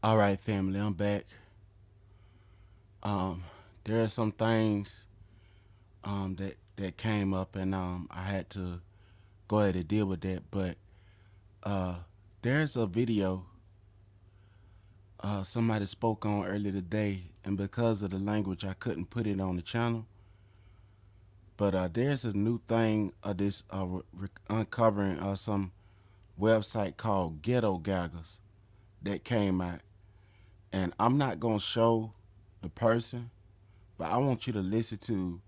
All right, family, I'm back. Um, there are some things that came up, and I had to go ahead and deal with that. But uh, there's a video somebody spoke on earlier today, and because of the language, I couldn't put it on the channel. But there's a new thing this uncovering some website called Ghetto Gaggers that came out, and I'm not gonna show the person, but I want you to listen to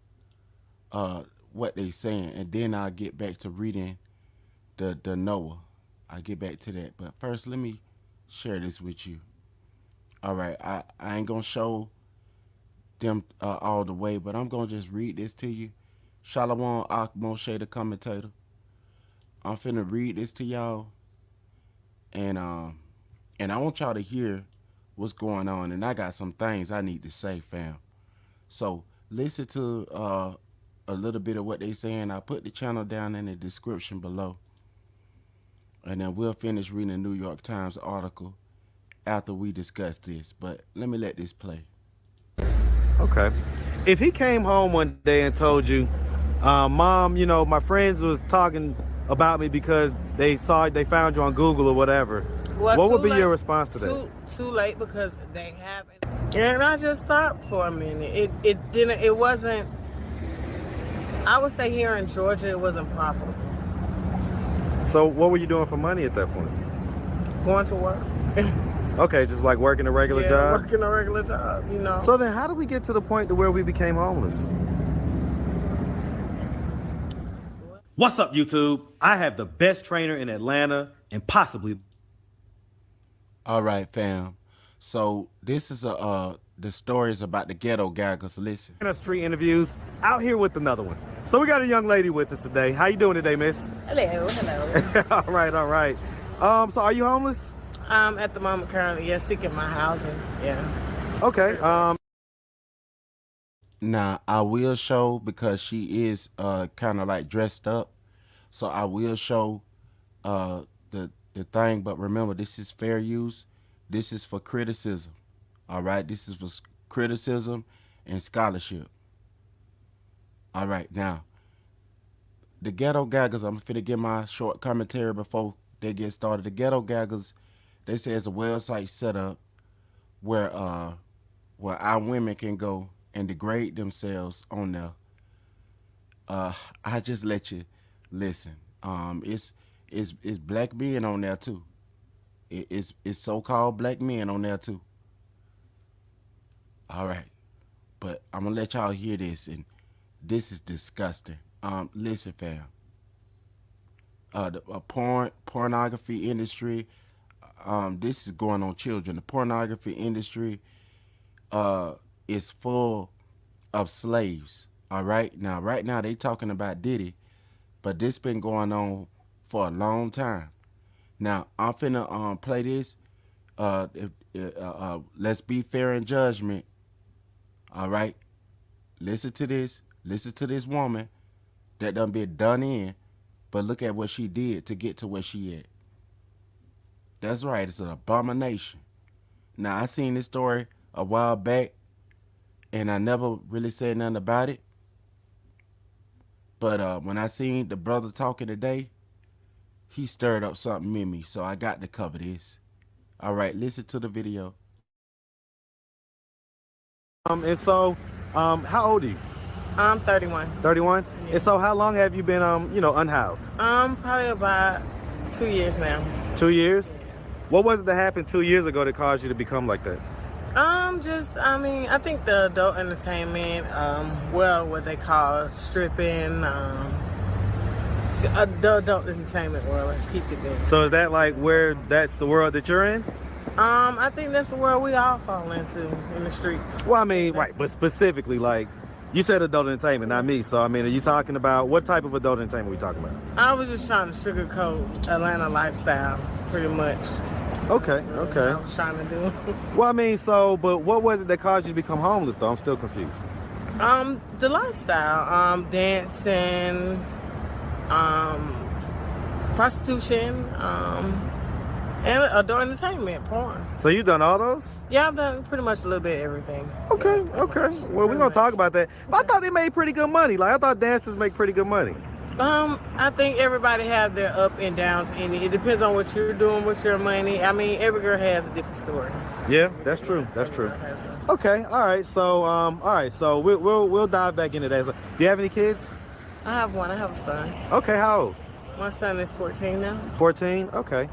what they saying, and then I'll get back to reading the Noah. I'll get back to that, but first let me share this with you. All right, I ain't gonna show them all the way, but I'm gonna just read this to you. Shalom Ak Moshe the commentator. I'm finna read this to y'all, and I want y'all to hear what's going on, and I got some things I need to say, fam. So listen to a little bit of what they saying. I put the channel down in the description below, and then we'll finish reading the New York Times article after we discuss this. But let me let this play. Okay. If he came home one day and told you, Mom, you know, my friends was talking about me because they found you on Google or whatever, Well, what would be late, your response to that? Too late because they haven't. And I just stopped for a minute. It wasn't, I would say here in Georgia, it wasn't profitable. So what were you doing for money at that point? Going to work. Okay, just like working a regular job? Working a regular job, you know. So then how do we get to the point to where we became homeless? What's up, YouTube? I have the best trainer in Atlanta and possibly... All right, fam. So this is the story is about the Ghetto Gaggers. Listen. Street interviews, out here with another one. So we got a young lady with us today. How you doing today, miss? Hello. all right. So are you homeless? At the moment, currently, yes, seeking my housing, yeah. Okay, Now I will show, because she is kind of like dressed up, so I will show the thing. But remember, this is fair use. This is for criticism. All right, this is for criticism and scholarship. All right, now the Ghetto Gaggers. I'm finna get my short commentary before they get started. The Ghetto Gaggers, they say it's a website set up where our women can go and degrade themselves on there. I just let you listen. It's black men on there too. It's so-called black men on there too. All right, but I'm gonna let y'all hear this, and this is disgusting. Listen, fam. The pornography industry. This is going on children. The pornography industry is full of slaves. All right, right now they talking about Diddy, but this been going on for a long time. Now I'm finna play this. Let's be fair in judgment. All right, listen to this. Listen to this woman that done been done in, but look at what she did to get to where she at. That's right, it's an abomination. Now, I seen this story a while back, and I never really said nothing about it. But when I seen the brother talking today, he stirred up something in me, so I got to cover this. All right, listen to the video. And so, how old are you? I'm 31. 31? Yeah. And so how long have you been, unhoused? Probably about 2 years now. 2 years? What was it that happened 2 years ago that caused you to become like that? I think the adult entertainment, what they call stripping, the adult entertainment world, let's keep it there. So is that like that's the world that you're in? I think that's the world we all fall into in the streets. Well, I mean, right, but specifically, like, you said adult entertainment, not me. So, I mean, are you talking about, what type of adult entertainment are we talking about? I was just trying to sugarcoat Atlanta lifestyle, pretty much. Okay, That's okay. what I was trying to do. Well, I mean, but what was it that caused you to become homeless, though? I'm still confused. The lifestyle, dancing, prostitution, And adult entertainment, porn. So you done all those? Yeah, I've done pretty much a little bit of everything. Okay, Yeah, okay. much. Well, we're gonna talk about that. But I thought they made pretty good money. Like I thought dancers make pretty good money. I think everybody has their up and downs in it. It depends on what you're doing with your money. I mean, every girl has a different story. Yeah, that's true. That's true. Okay, all right. So, we'll dive back into that. So, do you have any kids? I have one. I have a son. Okay, how old? My son is 14 now. 14. Okay.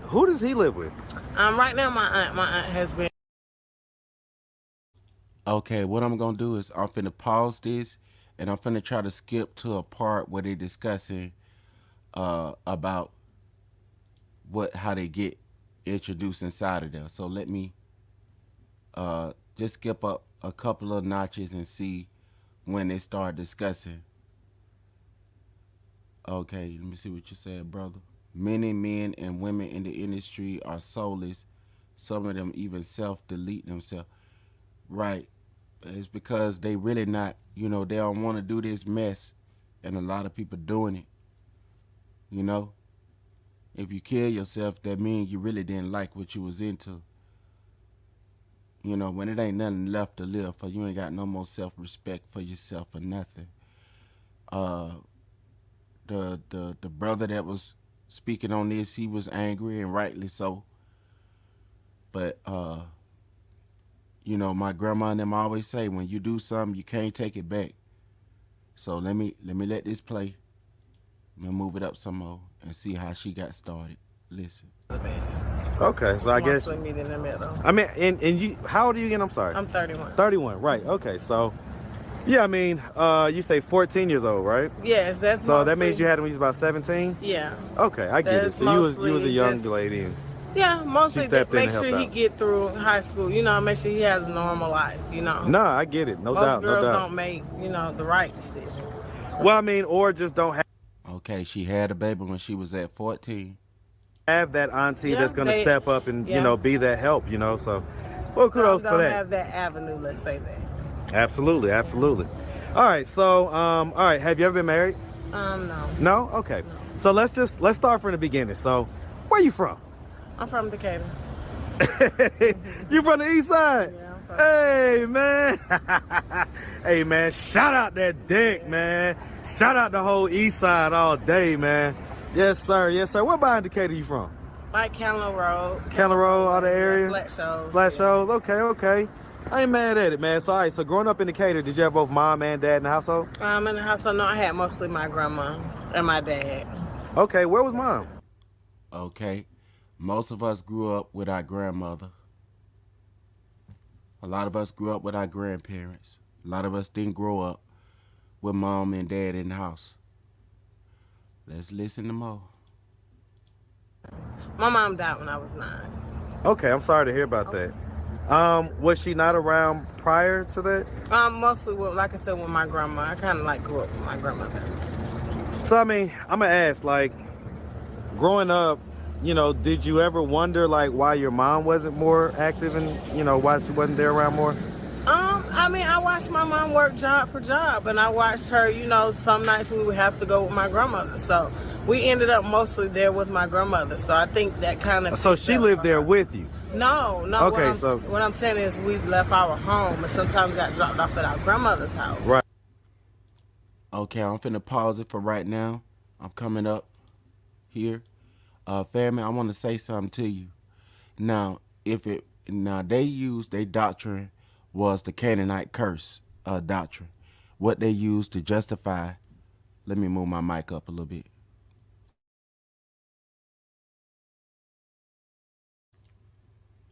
Who does he live with? Right now, my aunt has been. Okay, what I'm gonna do is I'm finna pause this, and I'm finna try to skip to a part where they're discussing about how they get introduced inside of there. So let me just skip up a couple of notches and see when they start discussing. Okay, let me see what you said, brother. Many men and women in the industry are soulless. Some of them even self-delete themselves. Right. It's because they really not, they don't want to do this mess, and a lot of people doing it. If you kill yourself, that means you really didn't like what you was into. When it ain't nothing left to live for, you ain't got no more self-respect for yourself or nothing. The brother that was speaking on this, he was angry, and rightly so. But my grandma and them always say, when you do something, you can't take it back. So let me let this play. Let me move it up some more and see how she got started. Listen. Okay, so I guess. Meet in the middle. I mean, and you, how old are you again? I'm sorry. I'm 31. 31, right? Okay, so. Yeah, I mean, you say 14 years old, right? Yes, that's so that means you had him when you was about 17? Yeah. Okay, I get it. So you was a young lady. And yeah, mostly make sure he out. get through high school. Make sure he has a normal life. No, I get it. No doubt. Most girls no doubt. don't make the right decision. Well, I mean, or just don't have. Okay, she had a baby when she was at 14. Have that auntie that's gonna step up and be that help. So, well, kudos for that. Don't have that avenue. Let's say that. Absolutely, absolutely. All right, so all right, have you ever been married? No. No? Okay. No. So let's start from the beginning. So, where you from? I'm from Decatur. You from the east side? Yeah, I'm from Hey man. Hey man, shout out that dick, man. Shout out the whole east side all day, man. Yes, sir. Yes, sir. Where behind Decatur you from? Like Cannon Road. Cannon Road, all the area? Flat shows. Flat shows. Okay, okay. I ain't mad at it, man. So, all right, so growing up in Decatur, did you have both mom and dad in the household? In the household, no, I had mostly my grandma and my dad. Okay, where was mom? Okay, most of us grew up with our grandmother. A lot of us grew up with our grandparents. A lot of us didn't grow up with mom and dad in the house. Let's listen to more. My mom died when I was 9. Okay, I'm sorry to hear about that. Was she not around prior to that? Mostly like I said, with my grandma. I kind of grew up with my grandmother. So I mean, I'm gonna ask, like, growing up, did you ever wonder why your mom wasn't more active and why she wasn't there around more? I mean, I watched my mom work job for job, and I watched her. Some nights we would have to go with my grandmother, so we ended up mostly there with my grandmother. So I think that kind of. So she lived there with you? No. Okay, what I'm saying is we left our home, and sometimes got dropped off at our grandmother's house. Right. Okay, I'm finna pause it for right now. I'm coming up here. Family, I want to say something to you. Now, they used their doctrine was the Canaanite curse doctrine. What they used to justify. Let me move my mic up a little bit.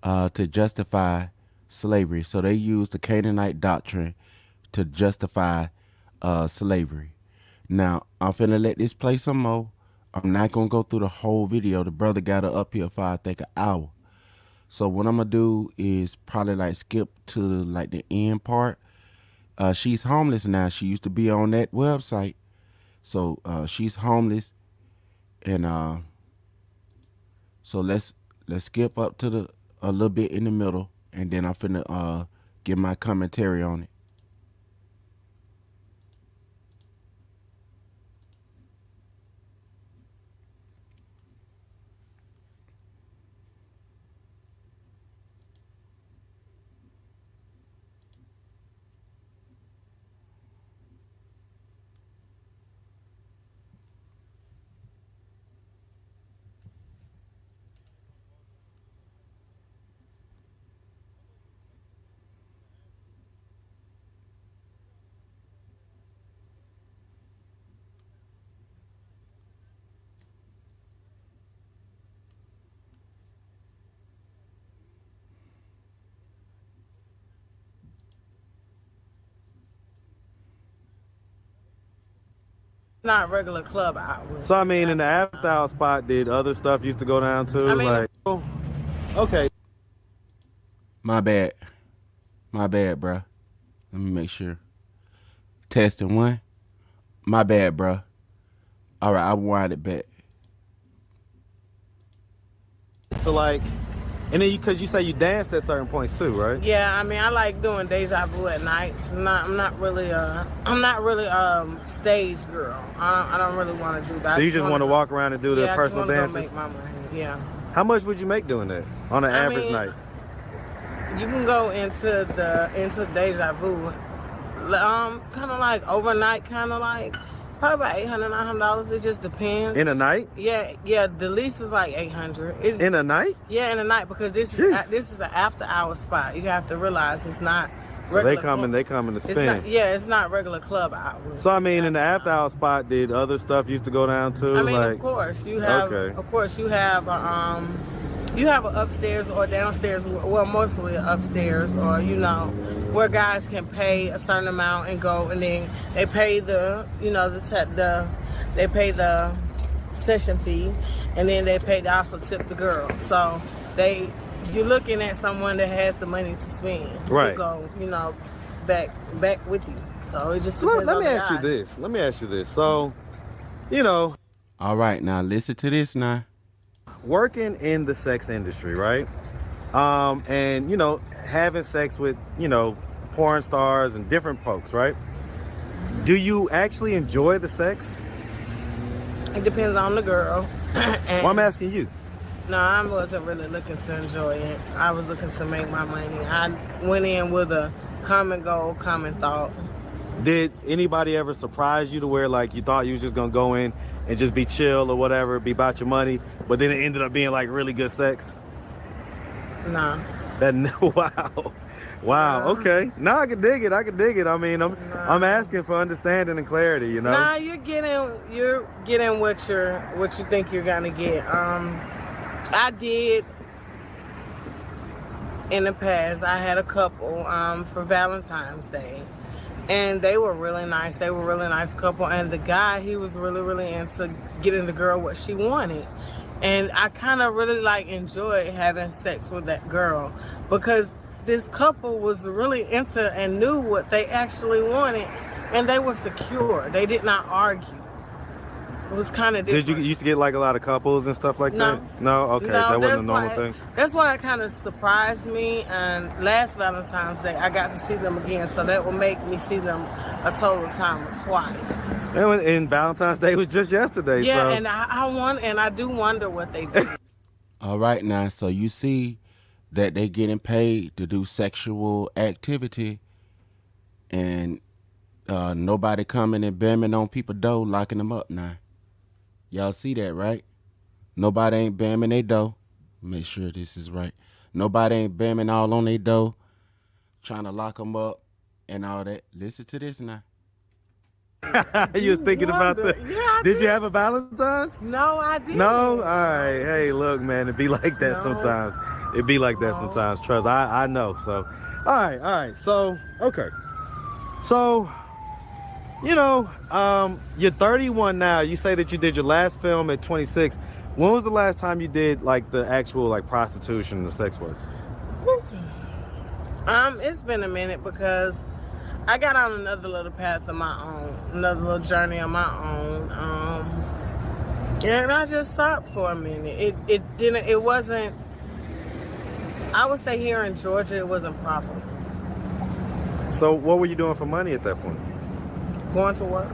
To justify slavery. So they used the Canaanite doctrine to justify slavery. Now, I'm finna let this play some more. I'm not gonna go through the whole video. The brother got her up here for I think an hour. So what I'm gonna do is probably skip to the end part. She's homeless now. She used to be on that website. So she's homeless, and so let's skip up to a little bit in the middle, and then I'm finna give my commentary on it. Not regular club hours. So I mean, in the after hour spot, did other stuff used to go down too? I mean, like, okay. My bad. My bad, bruh. Let me make sure. Testing one. My bad, bruh. All right, I wind it back. So like, and then because you say you danced at certain points too, right? yeah, I mean, I like doing deja vu at nights. I'm not really stage girl. I don't really want to do that. So you just want to walk around and do the yeah, personal I just dances? wanna go make my money. Yeah. How much would you make doing that on an average mean, night? You can go into deja vu, kind of like overnight, kind of like probably about $800, $900. It just depends. In a night? Yeah. The least is like $800. In a night? Yeah, in a night, because this is an after hour spot. You have to realize it's not. So they come in to spend. It's not regular club hours. So I mean, in the after hour spot, did other stuff used to go down too? I mean, like, of course you have. Okay. Of course you have. You have an upstairs or downstairs. Well, mostly upstairs, or where guys can pay a certain amount and go, and then they pay the session fee, and then they also tip the girl. So you're looking at someone that has the money to spend right. to go, back with you. So it just so depends let on me the ask you guy. this. Let me ask you this. So, All right, now listen to this now. working in the sex industry, right? And having sex with porn stars and different folks, right? Do you actually enjoy the sex? It depends on the girl. Well, I'm asking you. No, I wasn't really looking to enjoy it. I was looking to make my money. I went in with a common goal, common thought. Did anybody ever surprise you to where like you thought you was just gonna go in and just be chill or whatever, be about your money, but then it ended up being like really good sex? No. Wow. Okay. No, I can dig it. I mean, I'm asking for understanding and clarity. Nah, you're getting what you think you're gonna get. I did in the past. I had a couple for Valentine's Day, and they were really nice. They were a really nice couple, and the guy, he was really, really into getting the girl what she wanted. And I kind of really enjoyed having sex with that girl, because this couple was really into and knew what they actually wanted, and they were secure. They did not argue. It was kind of different. Did you used to get like a lot of couples and stuff like No. that? No? Okay, No, so that wasn't a normal why, thing? That's why it kind of surprised me. And last Valentine's Day, I got to see them again, so that will make me see them a total time of twice. And Valentine's Day was just yesterday. Yeah, so. and I do wonder what they do. All right, now, so you see that they getting paid to do sexual activity, and nobody coming and bamming on people's door, locking them up now. Y'all see that, right? Nobody ain't bamming their door. Make sure this is right. Nobody ain't bamming all on their door, trying to lock them up and all that. Listen to this now. You was thinking about that? Yeah, I Did you have a Valentine's? No, I didn't. No? All right. Hey, look, man, it be like that No. sometimes. It be like that sometimes. Trust. I know. So, all right. So, okay. So, you're 31 now. You say that you did your last film at 26. When was the last time you did like the actual like prostitution and the sex work? It's been a minute, because I got on another little path of my own, another little journey of my own. And I just stopped for a minute. It wasn't, I would say here in Georgia, it wasn't profitable. So what were you doing for money at that point? Going to work.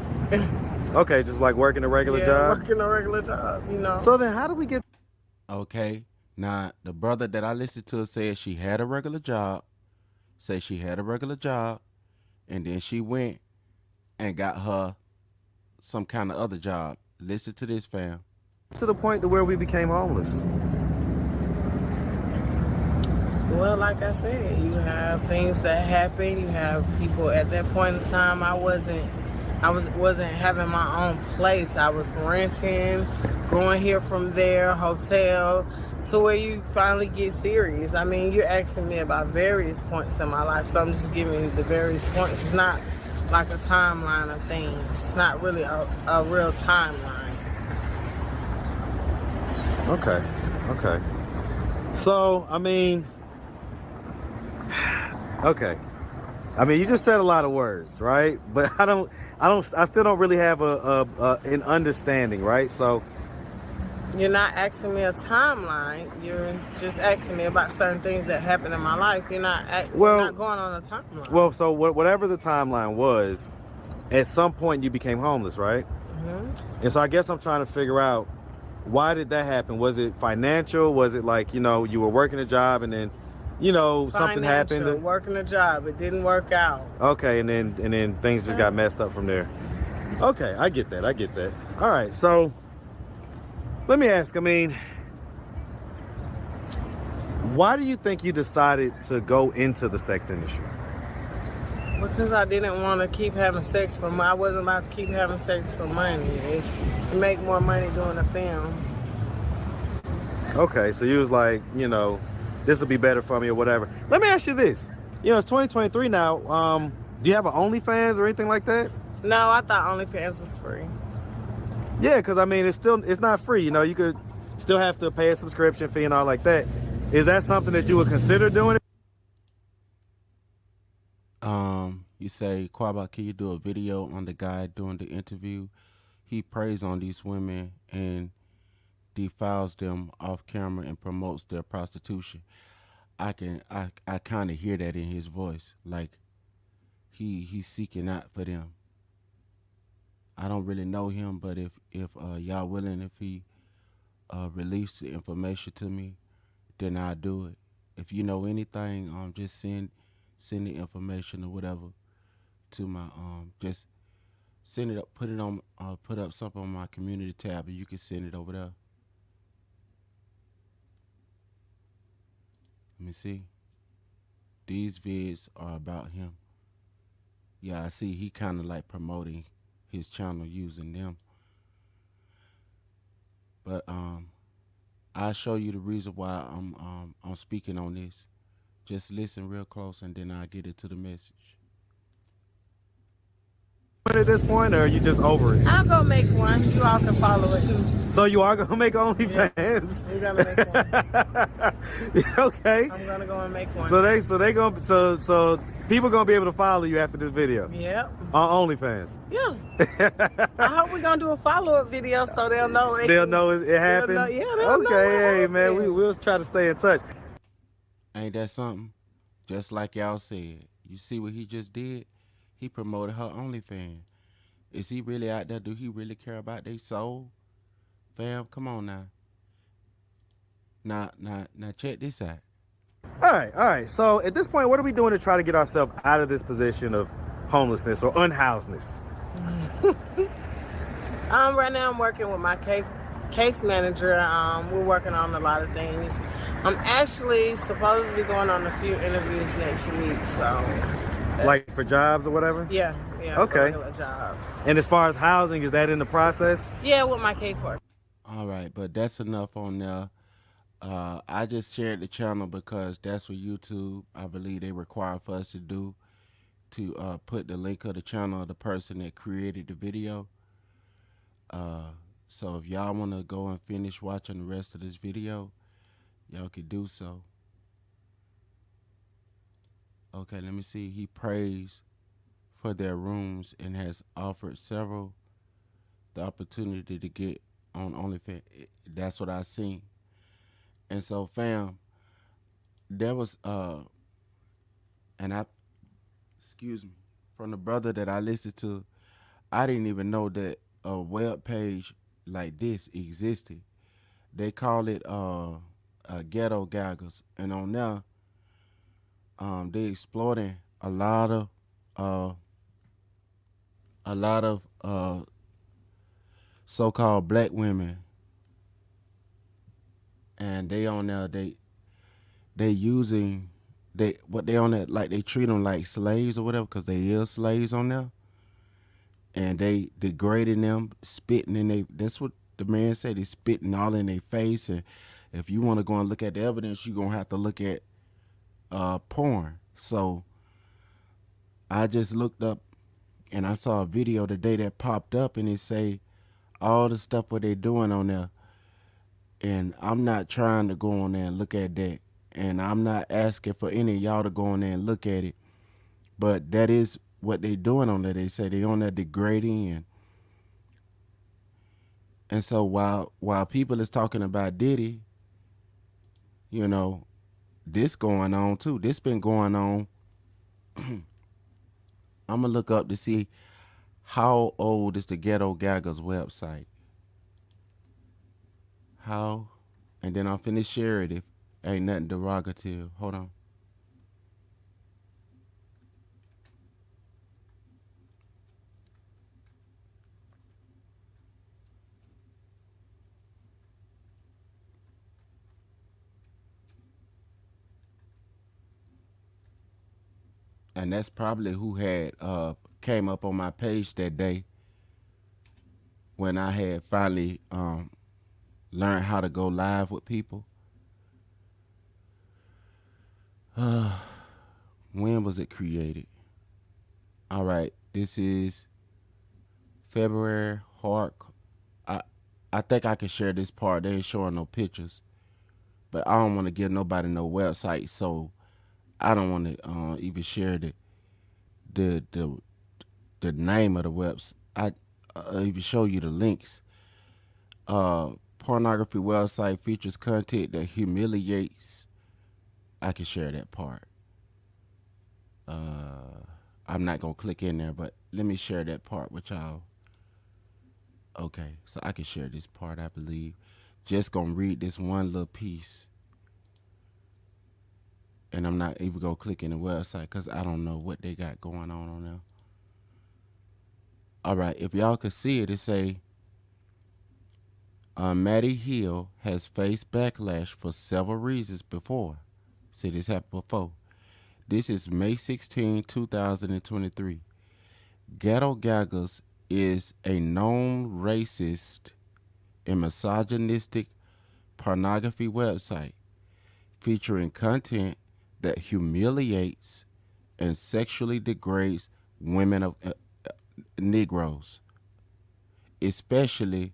Okay, just like working a regular job? Working a regular job, So then how do we get... Okay, now the brother that I listened to said she had a regular job, and then she went and got her some kind of other job. Listen to this, fam. to the point to where we became homeless? Well, like I said, you have things that happen. You have people at that point in time. I wasn't having my own place. I was renting, going here from there, hotel, to where you finally get serious. I mean, you're asking me about various points in my life, so I'm just giving you the various points. It's not like a timeline of things, not really a real timeline. Okay. Okay. So, I mean, okay. I mean, you just said a lot of words, right? But I still don't really have an understanding, right? So, You're not asking me a timeline. You're just asking me about certain things that happened in my life. You're well, not going on a timeline. so whatever the timeline was, at some point you became homeless, right? And so I guess I'm trying to figure out, why did that happen? Was it financial? Was it like, you were working a job and then, something happened? Working a job, it didn't work out. Okay, and then things just got messed up from there. Okay, I get that. All right, so let me ask, I mean, why do you think you decided to go into the sex industry? Because I didn't want to keep having sex for money. I wasn't about to keep having sex for money. It's to make more money doing a film. Okay, so you was like, this will be better for me or whatever. Let me ask you this. It's 2023 now. Do you have an OnlyFans or anything like that? No, I thought OnlyFans was free. Yeah, because I mean, it's not free. You could still have to pay a subscription fee and all like that. Is that something that you would consider doing? You say, Yiqwaba, can you do a video on the guy doing the interview? He preys on these women and defiles them off camera and promotes their prostitution. I kind of hear that in his voice, like he's seeking out for them. I don't really know him, but if y'all willing, if he release the information to me, then I'll do it. If you know anything, just send the information or whatever to my just send it up, put up something on my community tab, and you can send it over there. Let me see. These vids are about him. Yeah, I see he kind of like promoting his channel using them. But I'll show you the reason why I'm speaking on this. Just listen real close and then I'll get it to the message. At this point, or are you just over it? I'll go make one. You all can follow it. So you are gonna make OnlyFans? Yeah, I'm gonna make one. Okay. I'm gonna go and make one. So people gonna be able to follow you after this video? Yep. On OnlyFans? Yeah. I hope we're gonna do a follow-up video so they'll know They'll know it happened? They'll know Hey man, we'll try to stay in touch. Ain't that something? Just like y'all said. You see what he just did? He promoted her OnlyFans. Is he really out there? Do he really care about their soul? Fam, come on now. Now check this out. All right. So at this point, what are we doing to try to get ourselves out of this position of homelessness or unhousedness? Right now I'm working with my case manager. We're working on a lot of things. I'm actually supposed to be going on a few interviews next week, so like for jobs or whatever? Yeah. Okay. For regular jobs. And as far as housing, is that in the process? Yeah, with my casework. All right, but that's enough on there. I just shared the channel because that's what YouTube, I believe, they require for us to do, to put the link of the channel of the person that created the video. So if y'all want to go and finish watching the rest of this video, y'all could do so. Okay, let me see. He prays for their rooms and has offered several the opportunity to get on OnlyFans. That's what I seen. And so, fam, there was excuse me, from the brother that I listened to, I didn't even know that a web page like this existed. They call it Ghetto Gaggers, and on there, they exploiting a lot of so-called black women, and they on there, they using what they on there, like they treat them like slaves or whatever, because they is slaves on there, and they degrading them, spitting in they. That's what the man said. They spitting all in their face, and if you want to go and look at the evidence, you're gonna have to look at porn. So I just looked up And I saw a video today that popped up and it say all the stuff what they doing on there. And I'm not trying to go on there and look at that. And I'm not asking for any of y'all to go on there and look at it. But that is what they doing on there. They say they on there degrading and so while people is talking about Diddy, you know, this going on too. This been going on. I'm gonna look up to see how old is the Ghetto Gaggers website. How, and then I'll finish share it if ain't nothing derogative. Hold on. And that's probably who had came up on my page that day when I had finally learned how to go live with people. When was it created? All right, this is February. Hark. I I think I can share this part. They ain't showing no pictures, but I don't want to give nobody no website, so I don't want to even share the the the name of the website. I even show you the links. Pornography website features content that humiliates. I can share that part. I'm not gonna click in there, but let me share that part with y'all. Okay, so I can share this part, I believe. Just gonna read this one little piece, and I'm not even gonna click in the website because I don't know what they got going on there. All right, if y'all could see it, it say Maddie Hill has faced backlash for several reasons before. See, this happened before. This is May 16, 2023. Ghetto Gaggers is a known racist and misogynistic pornography website featuring content that humiliates and sexually degrades women of Negroes, especially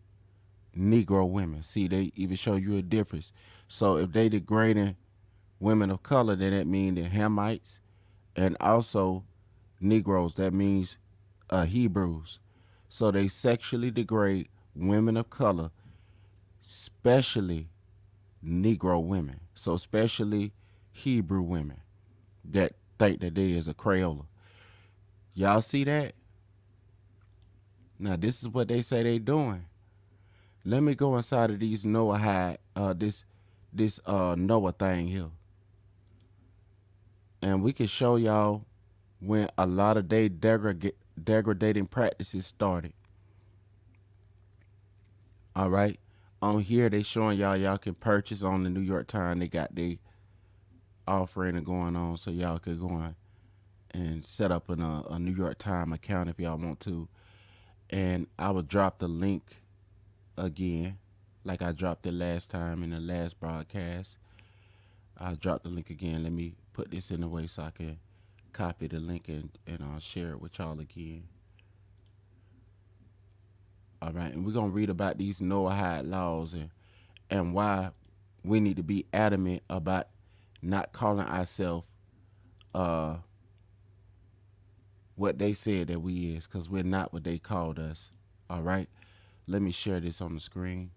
Negro women. See, they even show you a difference. So if they degrading women of color, then that means they're Hamites, and also Negroes. That means Hebrews. So they sexually degrade women of color, especially Negro women. So especially Hebrew women that think that they is a Crayola. Y'all see that? Now this is what they say they doing. Let me go inside of these Noah this Noah thing here, and we can show y'all when a lot of they degrading practices started. All right, on here they showing y'all can purchase on the New York Times. They got the offering going on, so y'all could go on and set up a New York Times account if y'all want to. And I will drop the link again, like I dropped it last time in the last broadcast. I'll drop the link again. Let me put this in the way so I can copy the link and I'll share it with y'all again. All right, and we're gonna read about these Noahide laws and why we need to be adamant about not calling ourselves uh, what they said that we is, because we're not what they called us. All right, let me share this on the screen.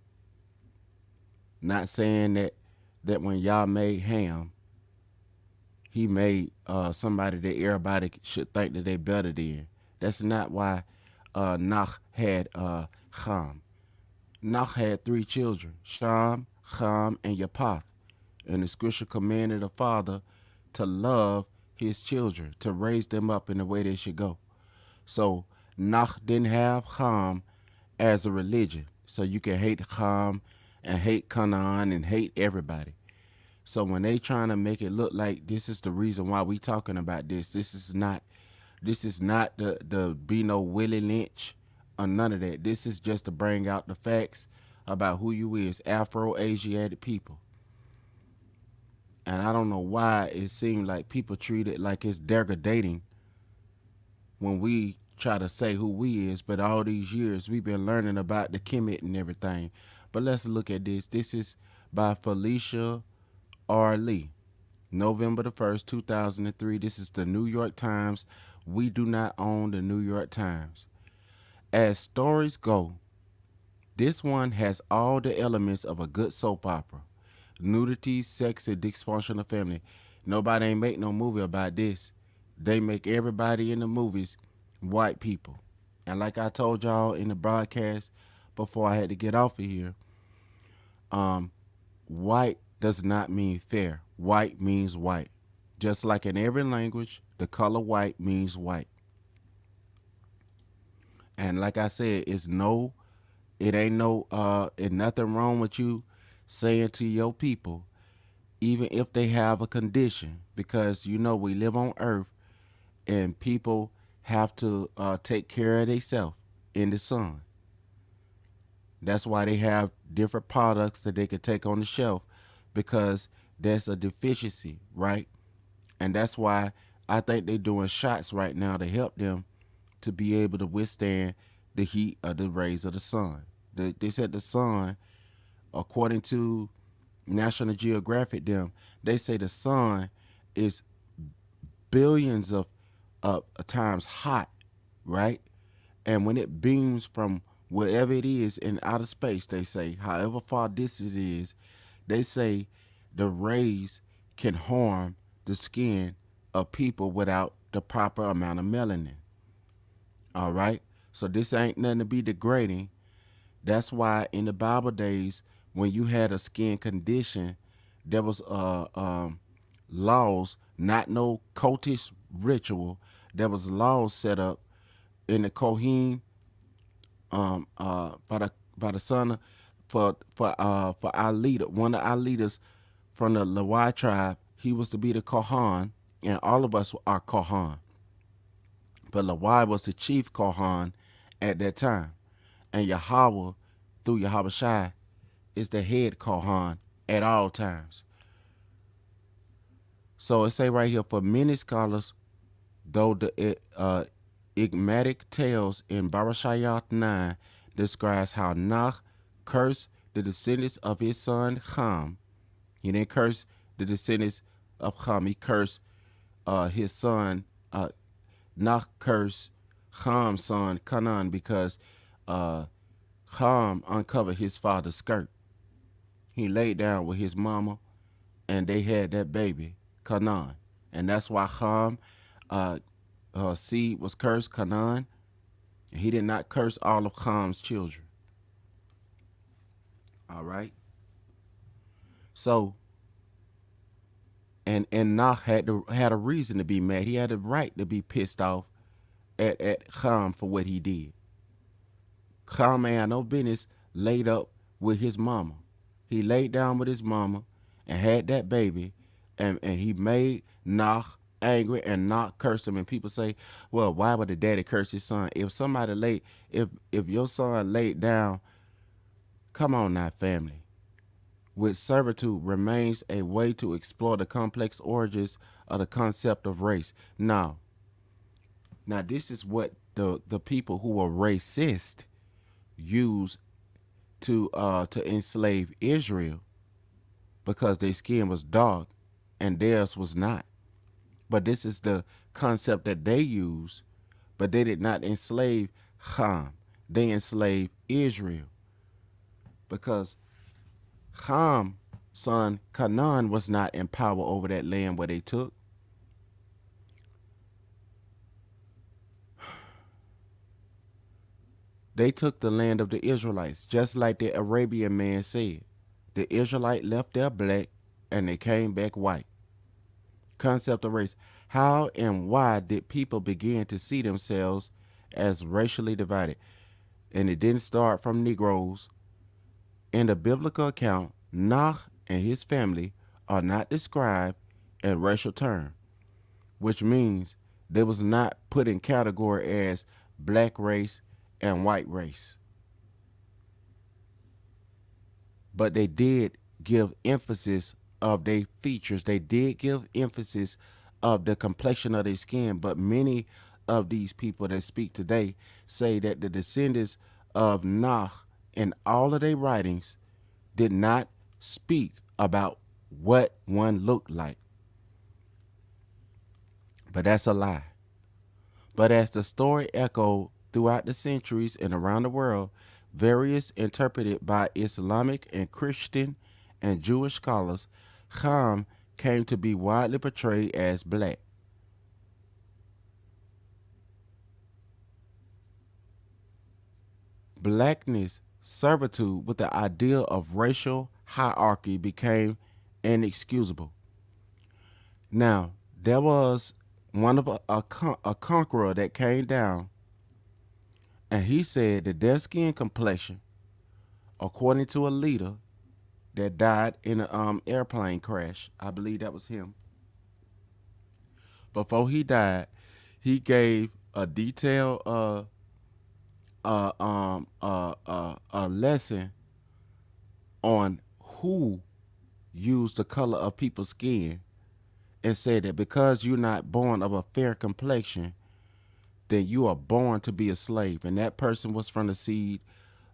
Not saying that when y'all made Ham, he made somebody that everybody should think that they better than. That's not why Nach had Ham. Nach had 3 children, Sham, Ham, and Yapath. And the scripture commanded the father to love his children, to raise them up in the way they should go. So Nach didn't have Ham as a religion. So you can hate Ham and hate Canaan and hate everybody. So when they trying to make it look like this is the reason why we talking about this, this is not the be no Willie Lynch or none of that. This is just to bring out the facts about who you is, Afro-Asiatic people. And I don't know why it seems like people treat it like it's degrading when we try to say who we is, but all these years we've been learning about the Kemet and everything. But let's look at this. This is by Felicia R. Lee, November the 1st, 2003. This is the New York Times. We do not own the New York Times. As stories go, this one has all the elements of a good soap opera. Nudity, sex, and dysfunctional family. Nobody ain't make no movie about this. They make everybody in the movies white people. And like I told y'all in the broadcast before I had to get off of here, white does not mean fair. White means white. Just like in every language, the color white means white. And like I said, it ain't nothing wrong with you saying to your people, even if they have a condition, because we live on earth and people have to take care of themselves in the sun. That's why they have different products that they can take on the shelf, because there's a deficiency, right? And that's why I think they're doing shots right now to help them to be able to withstand the heat of the rays of the sun. They said the sun, according to National Geographic, they say the sun is billions of times hot, right? And when it beams from wherever it is in outer space, they say, however far distant it is, they say the rays can harm the skin of people without the proper amount of melanin. All right? So this ain't nothing to be degrading. That's why in the Bible days, when you had a skin condition, there was laws, not no cultish ritual. There was laws set up in the Kohen by the son for our leader, one of our leaders from the Levi tribe. He was to be the Kohan, and all of us are Kohan. But Levi was the chief Kohan at that time, and Yahweh, through Yahweh Shai, is the head Kohan at all times. So it say right here, for many scholars, though the enigmatic tales in Barashayat 9 describes how Nach cursed the descendants of his son Ham. He didn't curse the descendants of Ham. He cursed his son. Nach cursed Ham's son Canaan because Ham uncovered his father's skirt. He laid down with his mama, and they had that baby, Canaan. And that's why Ham seed was cursed, Canaan. He did not curse all of Ham's children. All right. So, and Nach had a reason to be mad. He had a right to be pissed off at Ham for what he did. Ham had no business laid up with his mama. He laid down with his mama and had that baby, and he made Nach angry, and Nach cursed him. And people say, well, why would the daddy curse his son? If your son laid down, come on now, family. With servitude remains a way to explore the complex origins of the concept of race. Now this is what the people who were racist used to enslave Israel, because their skin was dark and theirs was not. But this is the concept that they used, but they did not enslave Ham. They enslaved Israel, because Ham's son Canaan was not in power over that land where they took. They took the land of the Israelites, just like the Arabian man said. The Israelite left there black and they came back white. Concept of race. How and why did people begin to see themselves as racially divided? And it didn't start from Negroes. In the biblical account, Nach and his family are not described in racial terms, which means they was not put in category as black race and white race. But they did give emphasis of their features. They did give emphasis of the complexion of their skin. But many of these people that speak today say that the descendants of Nah in all of their writings did not speak about what one looked like. But that's a lie. But as the story echoed throughout the centuries and around the world, various interpreted by Islamic and Christian and Jewish scholars, Ham came to be widely portrayed as black. Blackness, servitude with the idea of racial hierarchy became inexcusable. Now, there was one of a conqueror that came down, and he said that their skin complexion, according to a leader that died in an airplane crash, I believe that was him. Before he died, he gave a detailed a lesson on who used the color of people's skin, and said that because you're not born of a fair complexion, then you are born to be a slave. And that person was from the seed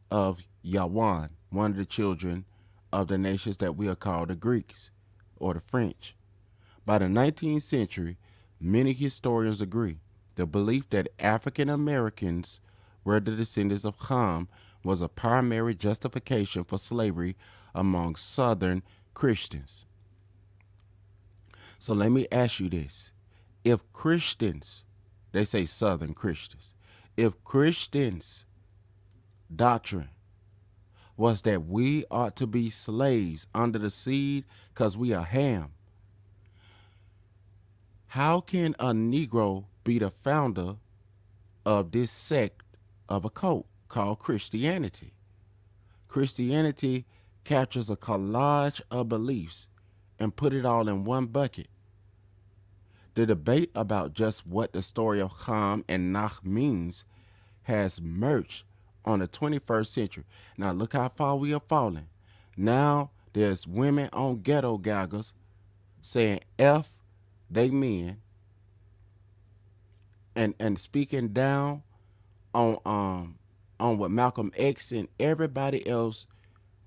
of Yawan, one of the children of the nations that we are called the Greeks or the French. By the 19th century, many historians agree the belief that African Americans were the descendants of Ham was a primary justification for slavery among Southern Christians. So let me ask you this. If Christians, they say Southern Christians, if Christians' doctrine was that we ought to be slaves under the seed because we are Ham, how can a Negro be the founder of this sect of a cult called Christianity? Christianity captures a collage of beliefs and put it all in one bucket. The debate about just what the story of Ham and Nach means has merged on the 21st century. Now look how far we are falling. Now there's women on ghetto gaggers saying F they men and speaking down on what Malcolm X and everybody else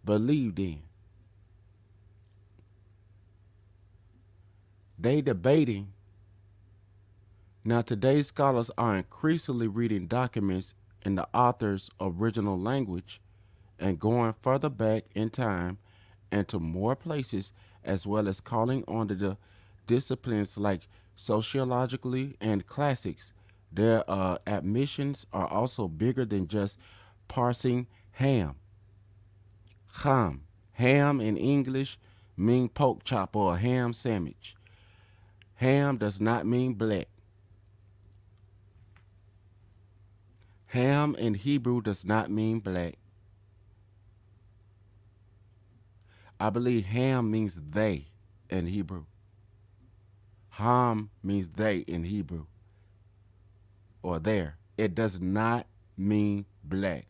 believed in. They debating. Now today's scholars are increasingly reading documents in the author's original language and going further back in time and to more places, as well as calling on the disciplines like sociologically and classics. Their admissions are also bigger than just parsing ham. Ham. Ham in English mean pork chop or a ham sandwich. Ham does not mean black. Ham in Hebrew does not mean black. I believe ham means they in Hebrew. Ham means they in Hebrew or there. It does not mean black.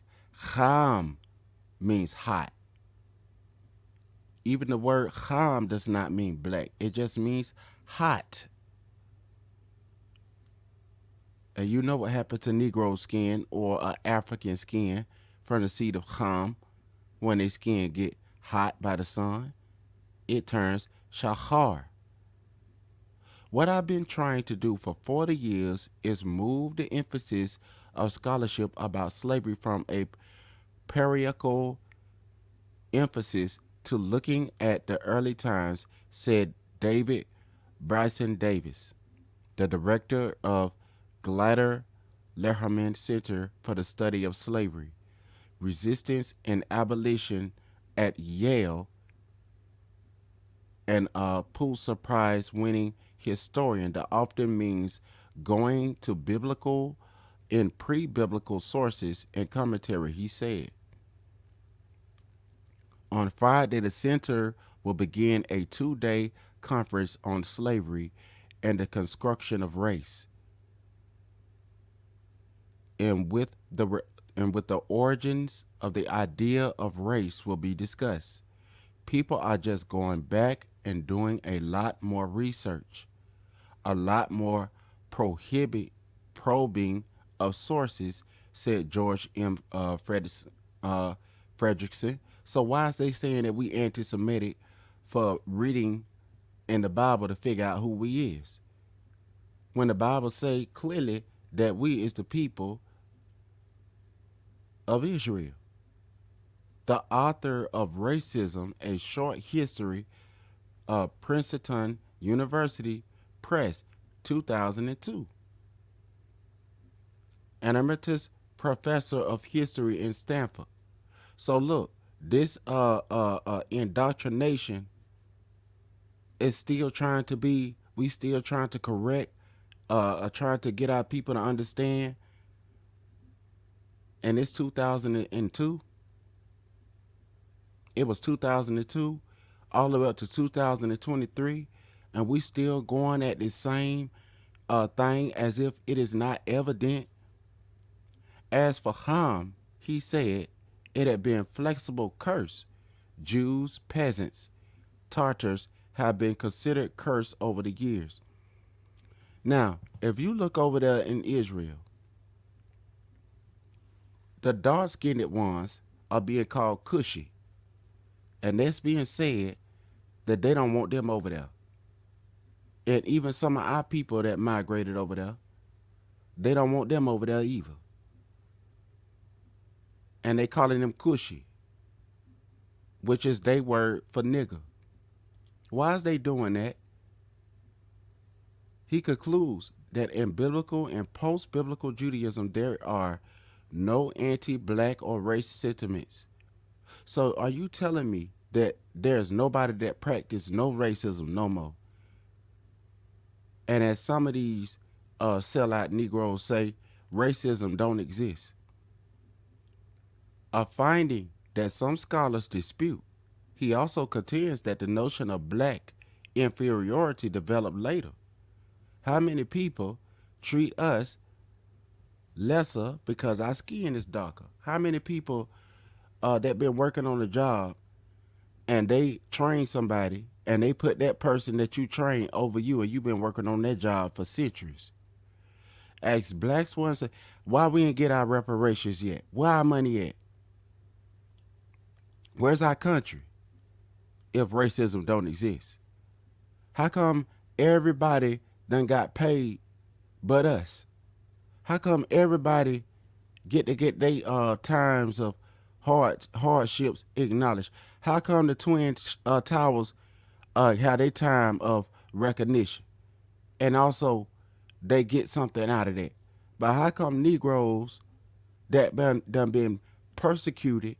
Ham means hot. Even the word ham does not mean black. It just means hot. And you know what happened to Negro skin or African skin from the seed of Ham when their skin get hot by the sun? It turns shahar. What I've been trying to do for 40 years is move the emphasis of scholarship about slavery from a periodical emphasis to looking at the early times, said David Bryson Davis, the director of Glader Lehrman Center for the Study of Slavery, Resistance and Abolition at Yale, and a Pulitzer Prize winning historian that often means going to biblical and pre-biblical sources and commentary. He said, on Friday, the center will begin a 2-day conference on slavery and the construction of race. And with the origins of the idea of race will be discussed. People are just going back and doing a lot more research, a lot more probing of sources, said George M. Fredrickson. So why is they saying that we anti-Semitic for reading in the Bible to figure out who we is? When the Bible say clearly that we is the people of Israel. The author of Racism, A Short History of Princeton University Press, 2002. An emeritus professor of history in Stanford. So look, this indoctrination is still trying to be, we still trying to correct, trying to get our people to understand. And it's 2002. It was 2002 all the way up to 2023, and we still going at the same thing as if it is not evident. As for Ham, he said it had been flexible curse. Jews, peasants, Tartars have been considered cursed over the years. Now, if you look over there in Israel, the dark-skinned ones are being called Cushi. And that's being said that they don't want them over there. And even some of our people that migrated over there, they don't want them over there either. And they calling them Cushi, which is their word for nigger. Why is they doing that? He concludes that in biblical and post-biblical Judaism, there are no anti-black or race sentiments. So are you telling me that there's nobody that practice no racism no more? And as some of these sellout Negroes say, racism don't exist. A finding that some scholars dispute. He also contends that the notion of black inferiority developed later. How many people treat us lesser because our skin is darker? How many people that been working on a job and they train somebody and they put that person that you train over you and you've been working on that job for centuries? As blacks once say, why we ain't get our reparations yet? Where our money at? Where's our country if racism don't exist? How come everybody done got paid but us? How come everybody get their times of hardships acknowledged? How come the Twin Towers had their time of recognition? And also they get something out of that. But how come Negroes that done been persecuted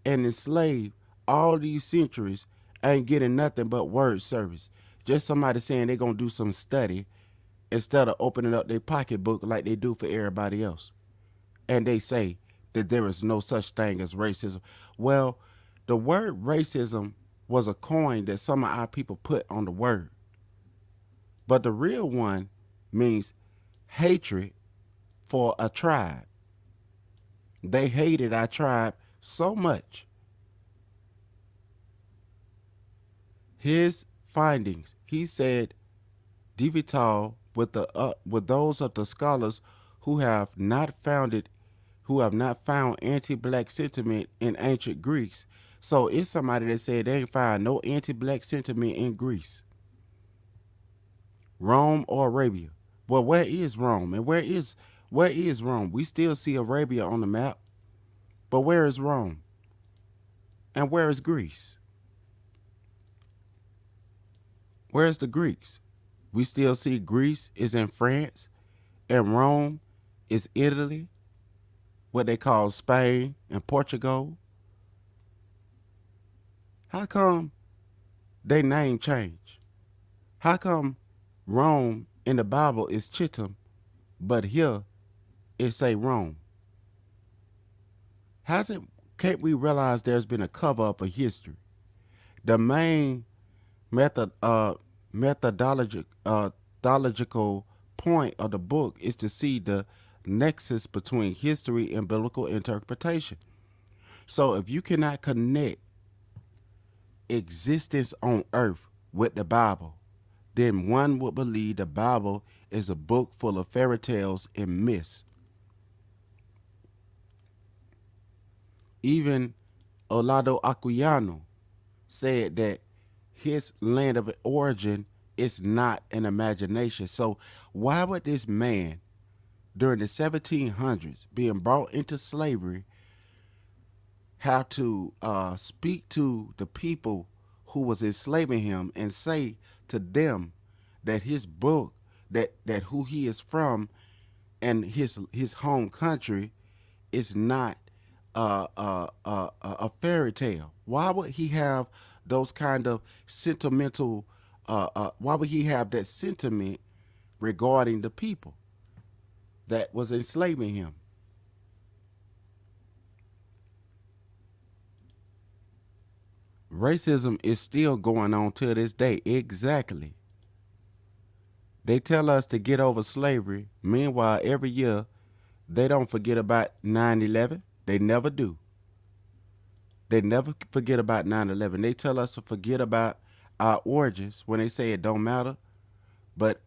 and enslaved all these centuries ain't getting nothing but word service? Just somebody saying they gonna do some study instead of opening up their pocketbook like they do for everybody else. And they say that there is no such thing as racism. Well, the word racism was a coin that some of our people put on the word. But the real one means hatred for a tribe. They hated our tribe so much. His findings, he said, Divital with those of the scholars who have not found anti-black sentiment in ancient Greeks. So it's somebody that said they ain't find no anti-black sentiment in Greece, Rome, or Arabia. Well, where is Rome? And where is Rome? We still see Arabia on the map, but where is Rome? And where is Greece? Where's the Greeks? We still see Greece is in France, and Rome is Italy, what they call Spain and Portugal. How come they name change? How come Rome in the Bible is Chittim, but here it say Rome? Can't we realize there's been a cover up of history? The main methodological point of the book is to see the nexus between history and biblical interpretation. So if you cannot connect existence on earth with the Bible, then one would believe the Bible is a book full of fairy tales and myths. Even Olado Aquilano said that his land of origin is not an imagination. So why would this man during the 1700s being brought into slavery have to speak to the people who was enslaving him and say to them that his book, that who he is from and his home country is not a fairy tale? Why would he have those kind of sentimental? Why would he have that sentiment regarding the people that was enslaving him? Racism is still going on to this day. Exactly. They tell us to get over slavery. Meanwhile, every year they don't forget about 9/11. They never do. They never forget about 9/11. They tell us to forget about our origins when they say it don't matter. But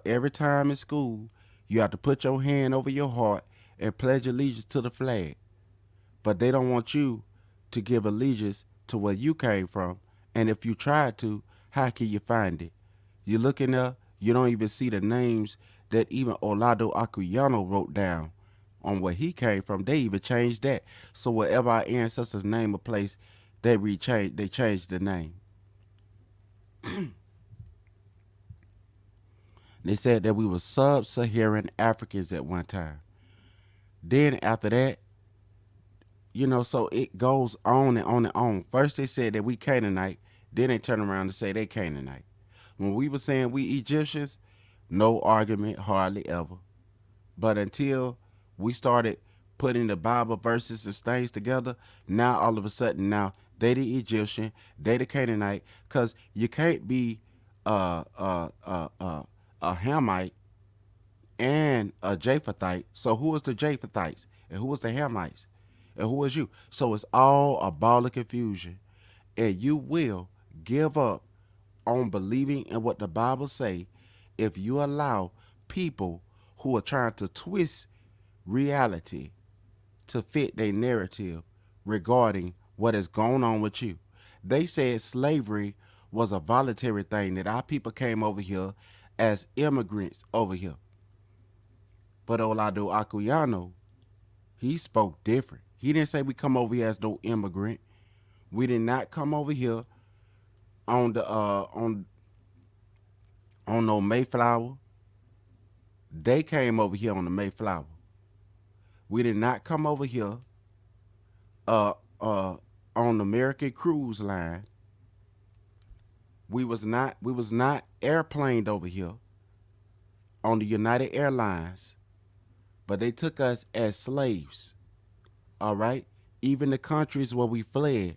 every time in school, you have to put your hand over your heart and pledge allegiance to the flag. But they don't want you to give allegiance to where you came from. And if you try to, how can you find it? You look in there, you don't even see the names that even Olado Aquilano wrote down on where he came from. They even changed that. So wherever our ancestors name a place, they changed the name. They said that we were sub-Saharan Africans at one time. Then after that, so it goes on and on and on. First they said that we Canaanite, then they turn around and say they Canaanite. When we were saying we Egyptians, no argument, hardly ever. But until we started putting the Bible verses and things together, now all of a sudden now they the Egyptian, they the Canaanite, because you can't be a Hamite and a Japhethite. So who is the Japhethites and who is the Hamites and who is you? So it's all a ball of confusion, and you will give up on believing in what the Bible say if you allow people who are trying to twist reality to fit their narrative regarding what has gone on with you. They said slavery was a voluntary thing, that our people came over here as immigrants over here. But Olado Aquilano, he spoke different. He didn't say we come over here as no immigrant. We did not come over here on the on no Mayflower. They came over here on the Mayflower. We did not come over here on the American Cruise Line. We was not airplaned over here on the United Airlines, but they took us as slaves. All right? Even the countries where we fled,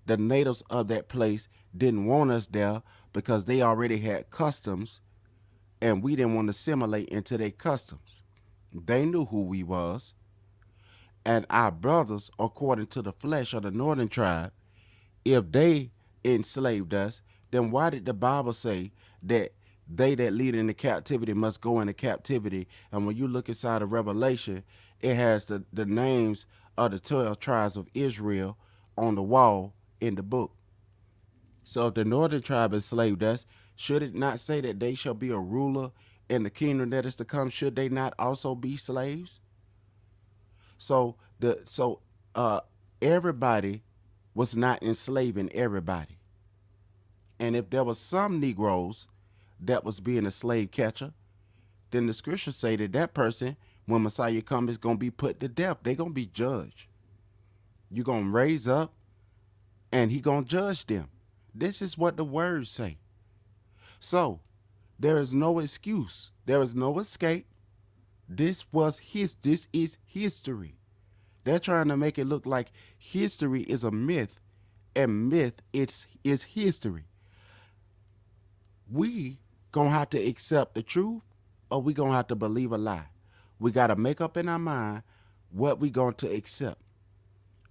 the natives of that place didn't want us there because they already had customs and we didn't want to assimilate into their customs. They knew who we was. And our brothers, according to the flesh of the northern tribe, if they enslaved us, then why did the Bible say that they that lead into captivity must go into captivity? And when you look inside of Revelation, it has the names of the 12 tribes of Israel on the wall in the book. So if the northern tribe enslaved us, should it not say that they shall be a ruler in the kingdom that is to come? Should they not also be slaves? So everybody was not enslaving everybody. And if there was some Negroes that was being a slave catcher, then the scriptures say that that person, when Messiah comes, is going to be put to death. They're going to be judged. You're going to raise up and he going to judge them. This is what the words say. So there is no excuse. There is no escape. This is history. They're trying to make it look like history is a myth, and myth is history. We gonna have to accept the truth, or we gonna have to believe a lie. We gotta make up in our mind what we going to accept.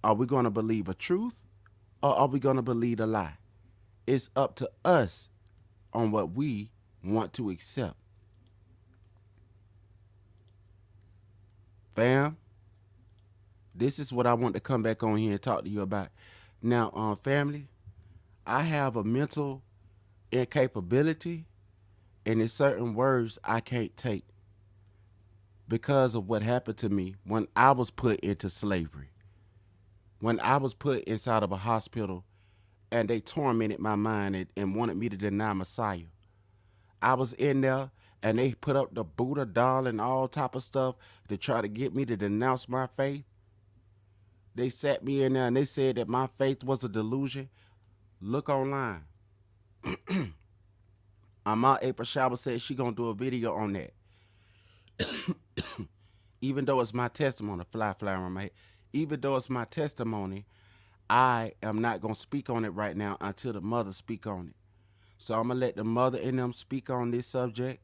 Are we gonna believe a truth, or are we gonna believe a lie? It's up to us on what we want to accept. Fam, this is what I want to come back on here and talk to you about. Now, family, I have a mental incapability, and there's certain words I can't take because of what happened to me when I was put into slavery. When I was put inside of a hospital and they tormented my mind and wanted me to deny Messiah. I was in there and they put up the Buddha doll and all type of stuff to try to get me to denounce my faith. They sat me in there and they said that my faith was a delusion. Look online. My April Shower said she gonna do a video on that. Even though it's my testimony, fly on my head. Even though it's my testimony, I am not gonna speak on it right now until the mother speak on it. So I'm gonna let the mother and them speak on this subject,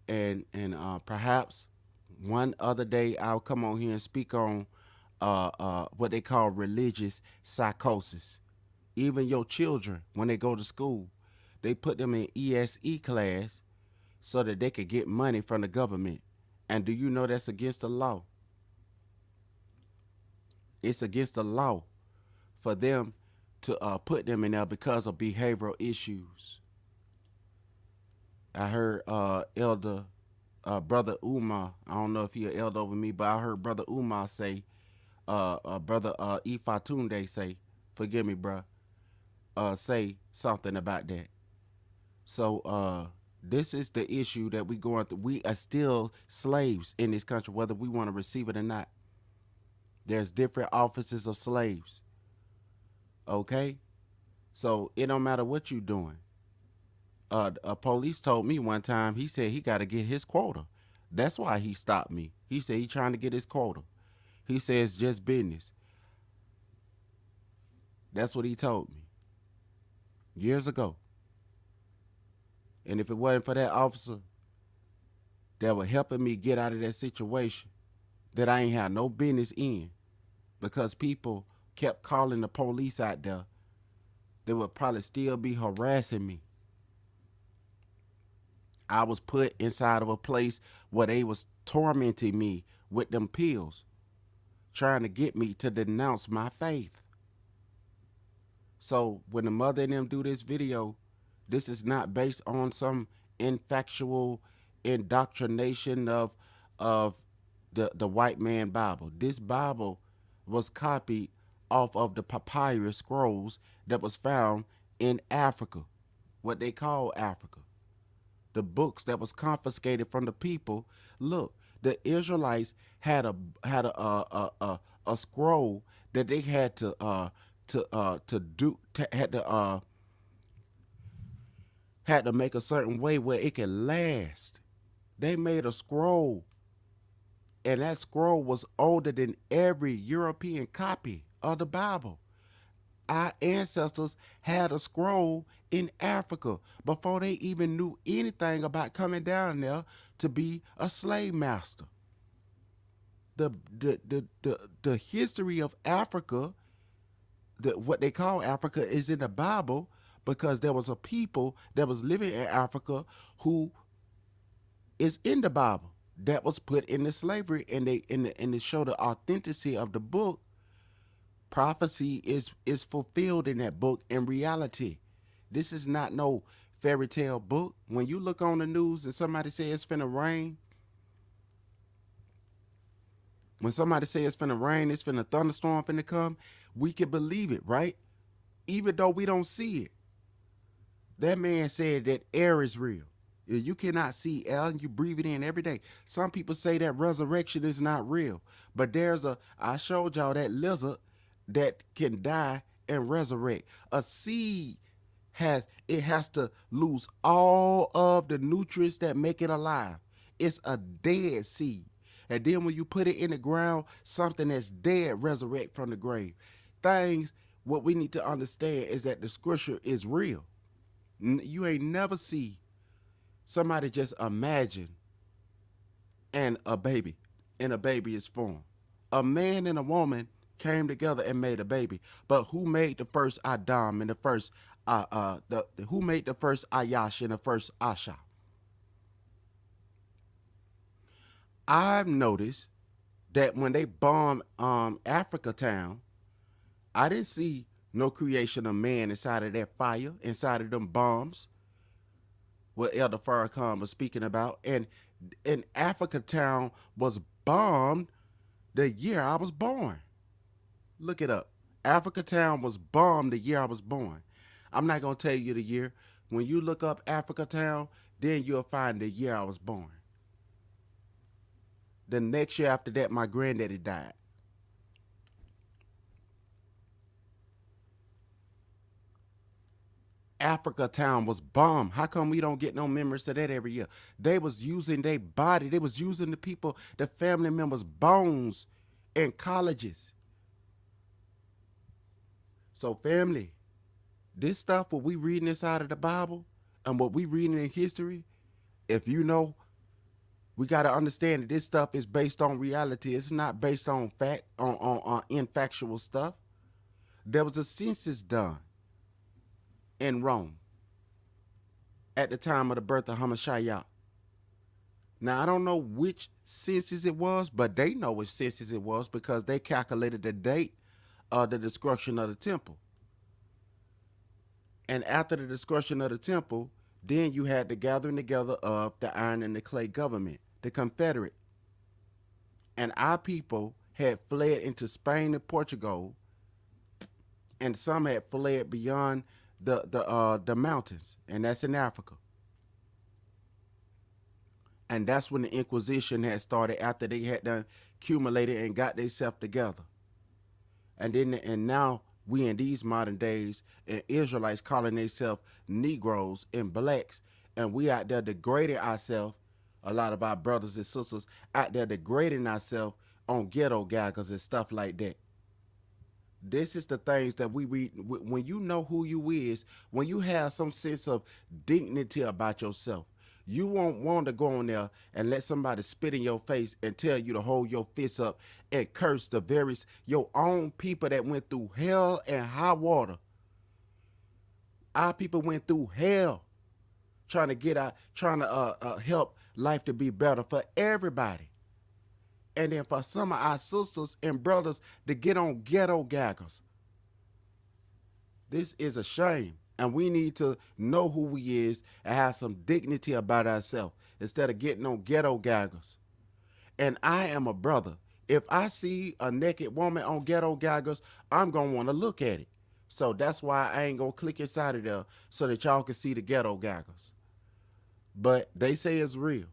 and perhaps one other day I'll come on here and speak on what they call religious psychosis. Even your children, when they go to school, they put them in ESE class so that they could get money from the government. And do you know that's against the law? It's against the law for them to put them in there because of behavioral issues. I heard Elder Brother Umar. I don't know if he an elder over me, but I heard Brother Umar say, Brother Ifatunde say, forgive me, bruh, say something about that. So this is the issue that we going through. We are still slaves in this country, whether we want to receive it or not. There's different offices of slaves. Okay? So it don't matter what you doing. A police told me one time, he said he got to get his quota. That's why he stopped me. He said he trying to get his quota. He said it's just business. That's what he told me years ago. And if it wasn't for that officer that was helping me get out of that situation that I ain't had no business in, because people kept calling the police out there, they would probably still be harassing me. I was put inside of a place where they was tormenting me with them pills, trying to get me to denounce my faith. So when the mother and them do this video, this is not based on some infactual indoctrination of the white man Bible. This Bible was copied off of the papyrus scrolls that was found in Africa, what they call Africa. The books that was confiscated from the people. Look, the Israelites had a scroll that they had had to make a certain way where it could last. They made a scroll, and that scroll was older than every European copy of the Bible. Our ancestors had a scroll in Africa before they even knew anything about coming down there to be a slave master. The history of Africa, what they call Africa, is in the Bible because there was a people that was living in Africa who is in the Bible that was put into slavery, and to show the authenticity of the book. Prophecy is fulfilled in that book in reality. This is not no fairy tale book. When you look on the news and somebody say it's finna rain, when somebody say it's finna rain, it's finna thunderstorm finna come, we can believe it, right? Even though we don't see it. That man said that air is real. You cannot see air and you breathe it in every day. Some people say that resurrection is not real. But I showed y'all that lizard that can die and resurrect. A seed has to lose all of the nutrients that make it alive. It's a dead seed. And then when you put it in the ground, something that's dead resurrect from the grave. What we need to understand is that the scripture is real. You ain't never see somebody just imagine and a baby is formed. A man and a woman came together and made a baby. But who made the first Adam and the first who made the first Ayash and the first Asha? I've noticed that when they bombed Africa Town, I didn't see no creation of man inside of that fire, inside of them bombs, what Elder Farrakhan was speaking about. And Africa Town was bombed the year I was born. Look it up. Africa Town was bombed the year I was born. I'm not going to tell you the year. When you look up Africa Town, then you'll find the year I was born. The next year after that, my granddaddy died. Africa Town was bombed. How come we don't get no memories of that every year? They was using their body. They was using the people, the family members' bones in colleges. So family, this stuff, what we reading inside of the Bible and what we reading in history, if you know, we got to understand that this stuff is based on reality. It's not based on fact, on infactual stuff. There was a census done in Rome at the time of the birth of Hamashiach. Now, I don't know which census it was, but they know which census it was because they calculated the date of the destruction of the temple. And after the destruction of the temple, then you had the gathering together of the iron and the clay government, the Confederate. And our people had fled into Spain and Portugal, and some had fled beyond the mountains, and that's in Africa. And that's when the Inquisition had started after they had done accumulated and got themselves together. And now we in these modern days, and Israelites calling themselves Negroes and blacks, and we out there degrading ourselves, a lot of our brothers and sisters out there degrading ourselves on ghetto gaggers and stuff like that. This is the things that we read. When you know who you is, when you have some sense of dignity about yourself, you won't want to go on there and let somebody spit in your face and tell you to hold your fists up and curse your own people that went through hell and high water. Our people went through hell trying to help life to be better for everybody. And then for some of our sisters and brothers to get on ghetto gaggers. This is a shame. And we need to know who we is and have some dignity about ourselves instead of getting on ghetto gaggers. And I am a brother. If I see a naked woman on ghetto gaggers, I'm going to want to look at it. So that's why I ain't going to click inside of there so that y'all can see the ghetto gaggers. But they say it's real.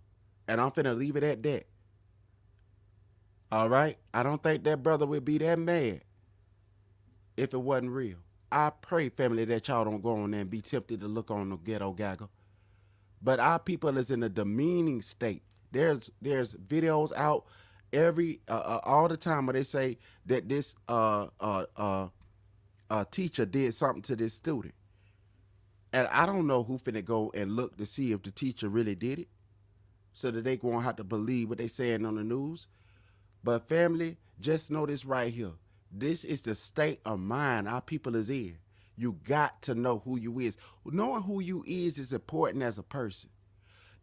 And I'm finna leave it at that. All right? I don't think that brother would be that mad if it wasn't real. I pray, family, that y'all don't go on there and be tempted to look on the ghetto gagger. But our people is in a demeaning state. There's videos out all the time where they say that this teacher did something to this student. And I don't know who finna go and look to see if the teacher really did it so that they won't have to believe what they saying on the news. But family, just know this right here. This is the state of mind our people is in. You got to know who you is. Knowing who you is important as a person.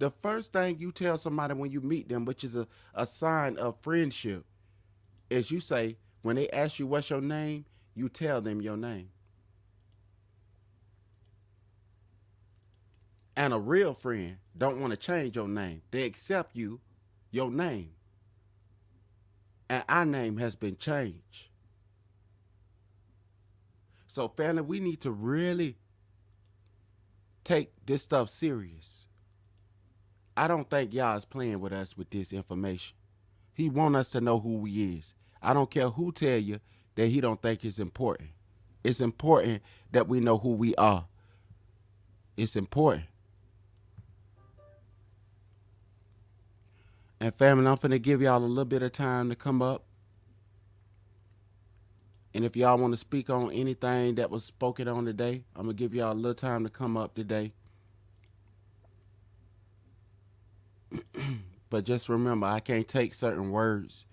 The first thing you tell somebody when you meet them, which is a sign of friendship, is you say, when they ask you what's your name, you tell them your name. And a real friend don't want to change your name. They accept your name. And our name has been changed. So family, we need to really take this stuff serious. I don't think y'all is playing with us with this information. He want us to know who he is. I don't care who tell you that he don't think it's important. It's important that we know who we are. It's important. And family, I'm finna give y'all a little bit of time to come up. And if y'all want to speak on anything that was spoken on today, I'm going to give y'all a little time to come up today. But just remember, I can't take certain words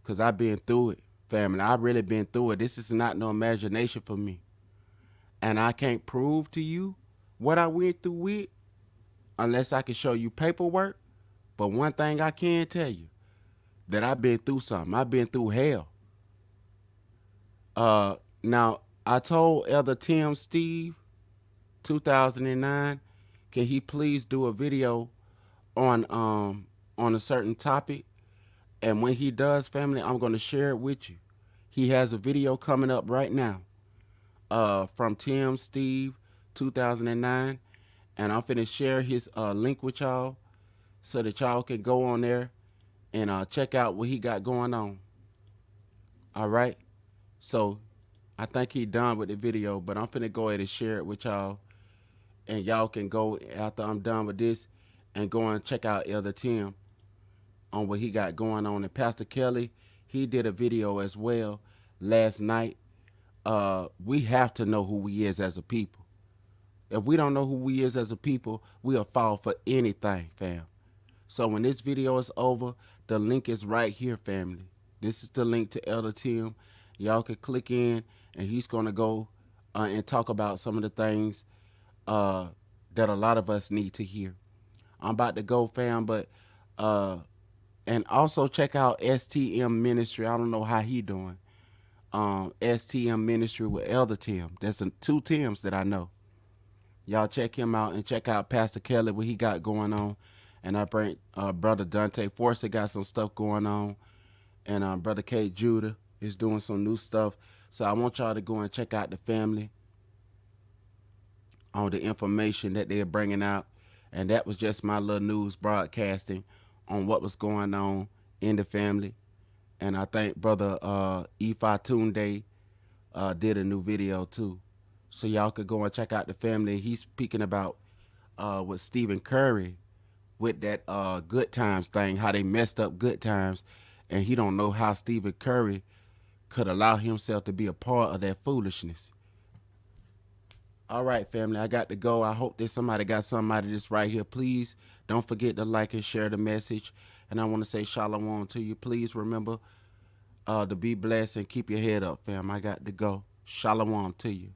because I've been through it family. I really been through it. This is not no imagination for me. And I can't prove to you what I went through with unless I can show you paperwork. But one thing I can tell you, that I've been through something. I've been through hell. Now I told Elder Tim Steve 2009, can he please do a video on a certain topic? And when he does, family, I'm gonna share it with you. He has a video coming up right now, from Tim Steve 2009, and I'm finna share his link with y'all so that y'all can go on there and check out what he got going on. All right. So I think he done with the video, but I'm finna go ahead and share it with y'all, and y'all can go after I'm done with this and go and check out Elder Tim on what he got going on. And Pastor Kelly, he did a video as well last night. We have to know who we is as a people. If we don't know who we is as a people, we'll fall for anything, fam. So when this video is over, the link is right here, family. This is the link to Elder Tim. Y'all can click in, and he's gonna go and talk about some of the things that a lot of us need to hear. I'm about to go, fam, but and also check out STM Ministry. I don't know how he doing. STM Ministry with Elder Tim. There's some two Tims that I know. Y'all check him out and check out Pastor Kelly, what he got going on. And I bring Brother Dante Forster got some stuff going on. And Brother K. Judah is doing some new stuff. So I want y'all to go and check out the family on the information that they're bringing out. And that was just my little news broadcasting on what was going on in the family. And I think Brother Ifa Tunde did a new video too. So y'all could go and check out the family. He's speaking about with Stephen Curry with that Good Times thing, how they messed up Good Times. And he don't know how Stephen Curry could allow himself to be a part of that foolishness. All right, family, I got to go. I hope that somebody got something out of this right here. Please don't forget to like and share the message. And I want to say shalom to you. Please remember to be blessed and keep your head up, fam. I got to go. Shalom to you.